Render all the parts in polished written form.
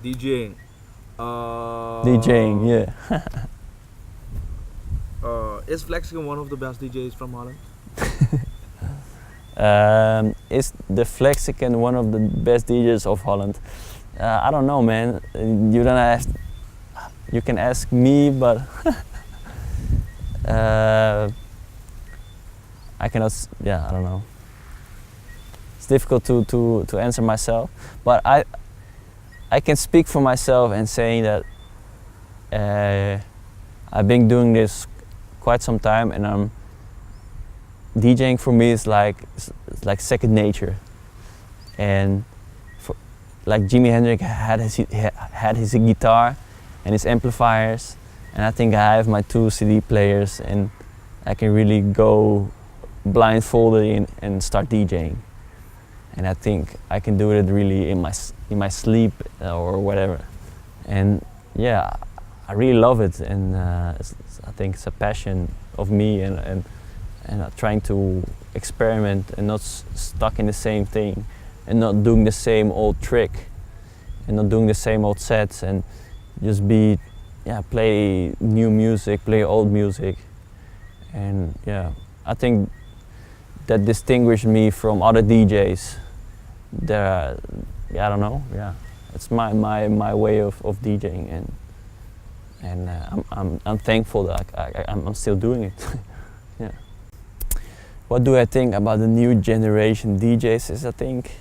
DJing. DJing, yeah. Is Flexican one of the best DJs from Holland? Is the Flexican one of the best DJs of Holland? I don't know, man. You don't ask. You can ask me, but I cannot. Yeah, I don't know. It's difficult to answer myself, but I can speak for myself and saying that I've been doing this quite some time, and DJing for me is like second nature. And like Jimi Hendrix had his guitar and his amplifiers, and I think I have my 2 CD players, and I can really go blindfolded and start DJing. And I think I can do it really in my sleep or whatever. And yeah, I really love it, and I think it's a passion of me, and trying to experiment and not stuck in the same thing, and not doing the same old trick, and not doing the same old sets, and just play new music, play old music. And yeah, I think that distinguishes me from other DJs. I don't know, yeah, it's my way of DJing, and I'm thankful that I'm still doing it. Yeah. What do I think about the new generation DJs? Is I think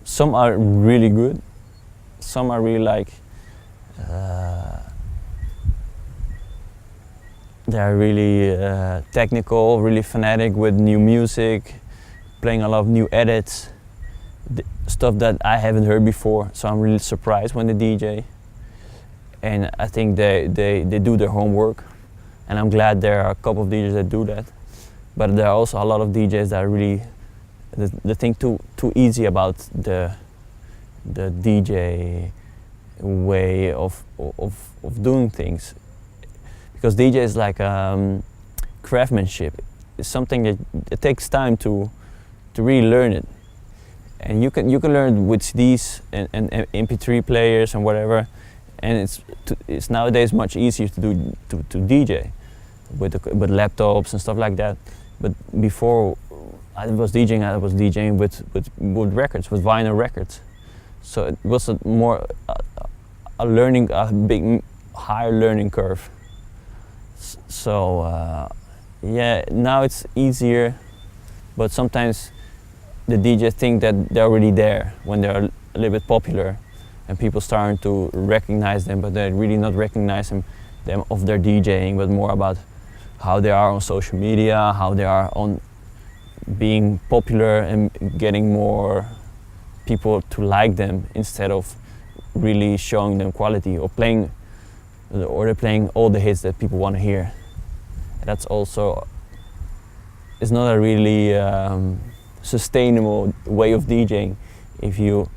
some are really good, some are really they're really technical, really fanatic with new music, playing a lot of new edits, stuff that I haven't heard before, so I'm really surprised when they DJ. And I think they do their homework, and I'm glad there are a couple of DJs that do that. But there are also a lot of DJs that are really they think too easy about the DJ way of doing things, because DJ is like craftsmanship. It's something that it takes time to really learn it, and you can learn with CDs and MP3 players and whatever, and it's nowadays much easier to DJ with laptops and stuff like that. But before I was DJing with records, with vinyl records. So it was a big higher learning curve. So yeah, now it's easier, but sometimes the DJs think that they're already there when they're a little bit popular, and people starting to recognize them, but they're really not recognizing them of their DJing, but more about how they are on social media, how they are on being popular and getting more people to like them, instead of really showing them quality or they're playing all the hits that people want to hear. That's also, it's not a really sustainable way of DJing if you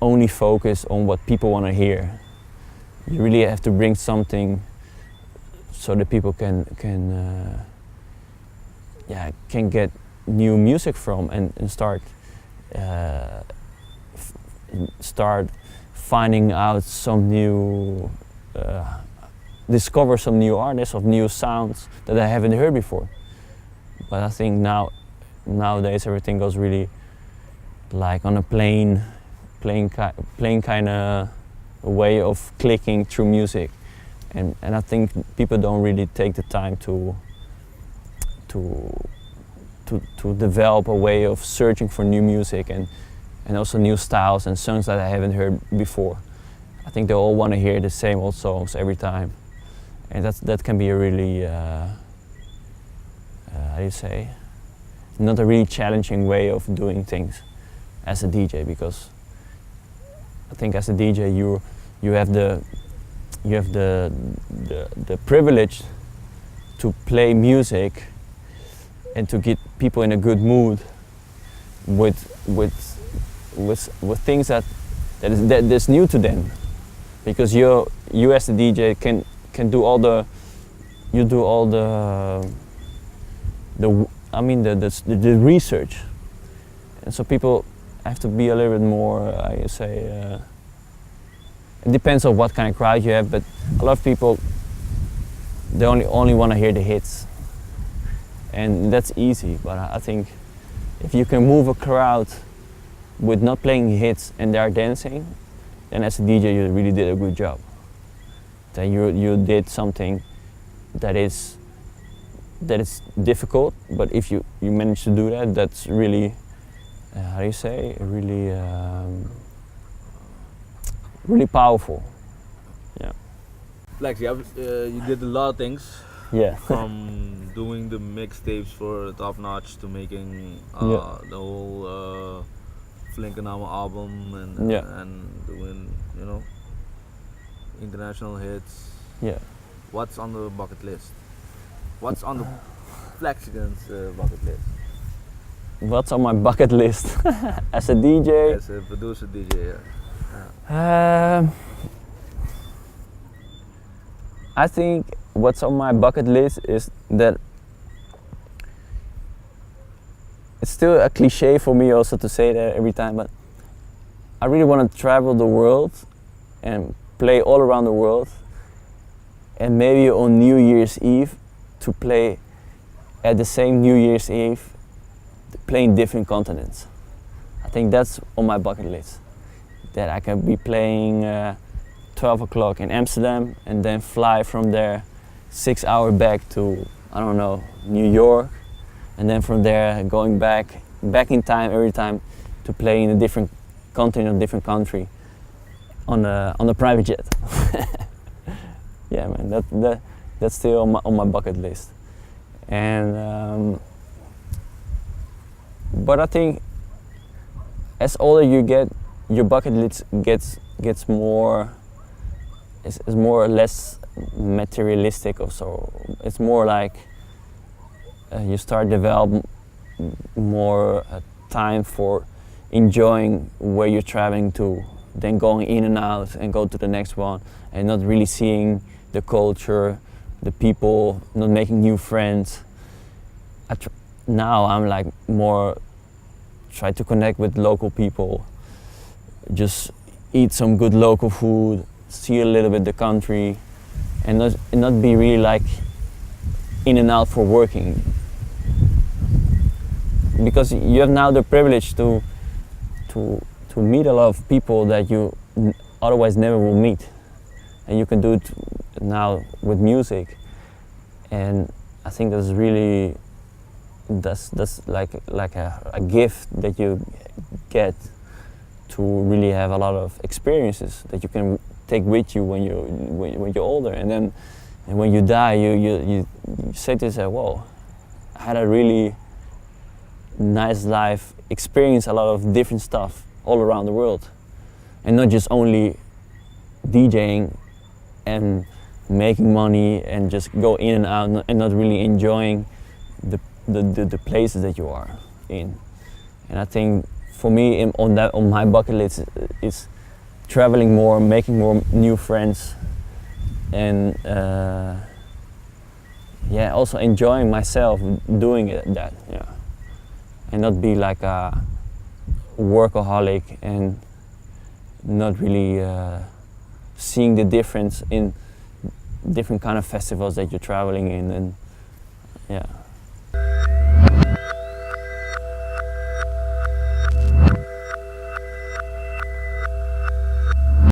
only focus on what people want to hear. You really have to bring something so that people can get new music from, and start finding out some new, discover some new artists of new sounds that I haven't heard before. But I think nowadays everything goes really like on a plain kind of way of clicking through music, and I think people don't really take the time to develop a way of searching for new music and also new styles and songs that I haven't heard before. I think they all want to hear the same old songs every time, and that can be a really how do you say, not a really challenging way of doing things as a DJ, because I think as a DJ you have the privilege to play music and to get people in a good mood with things that's new to them, because you as the DJ can do all the research, and so people have to be a little bit more, you say, it depends on what kind of crowd you have, but a lot of people, they only want to hear the hits. And that's easy, but I think if you can move a crowd with not playing hits and they are dancing, then as a DJ you really did a good job. Then you did something that is difficult, but if you manage to do that, that's really, how do you say, really really powerful. Yeah. Flex, you did a lot of things. Yeah. From doing the mixtapes for Top Notch to making the whole Flexican On album and doing, you know, international hits. Yeah. What's on the bucket list? What's on the Flexican's bucket list? What's on my bucket list as a DJ? As a producer DJ, yeah. I think what's on my bucket list is that it's still a cliche for me also to say that every time, but I really want to travel the world and play all around the world, and maybe on New Year's Eve to play at the same New Year's Eve, playing different continents. I think that's on my bucket list, that I can be playing 12 o'clock in Amsterdam and then fly from there 6 hours back to, I don't know, New York, and then from there going back in time every time to play in a different continent, a different country on a private jet. Yeah, man, that's still on my bucket list. And but I think as older you get, your bucket list gets more, is more or less materialistic or so. It's more like you start develop more time for enjoying where you're traveling to, then going in and out and go to the next one, and not really seeing the culture, the people, not making new friends. Now I'm like more try to connect with local people, just eat some good local food, see a little bit the country, and not be really like in and out for working. Because you have now the privilege to meet a lot of people that you otherwise never will meet, and you can do it now with music. And I think that's really that's like a gift that you get to really have a lot of experiences that you can take with you when you're older, and when you die you say to yourself, "Whoa, I had a really nice life, experience a lot of different stuff all around the world, and not just only DJing and making money and just go in and out and not really enjoying the places that you are in." And I think for me on my bucket list is traveling more, making more new friends, and also enjoying myself doing that, and not be like a workaholic and not really seeing the difference in different kind of festivals that you're traveling in, and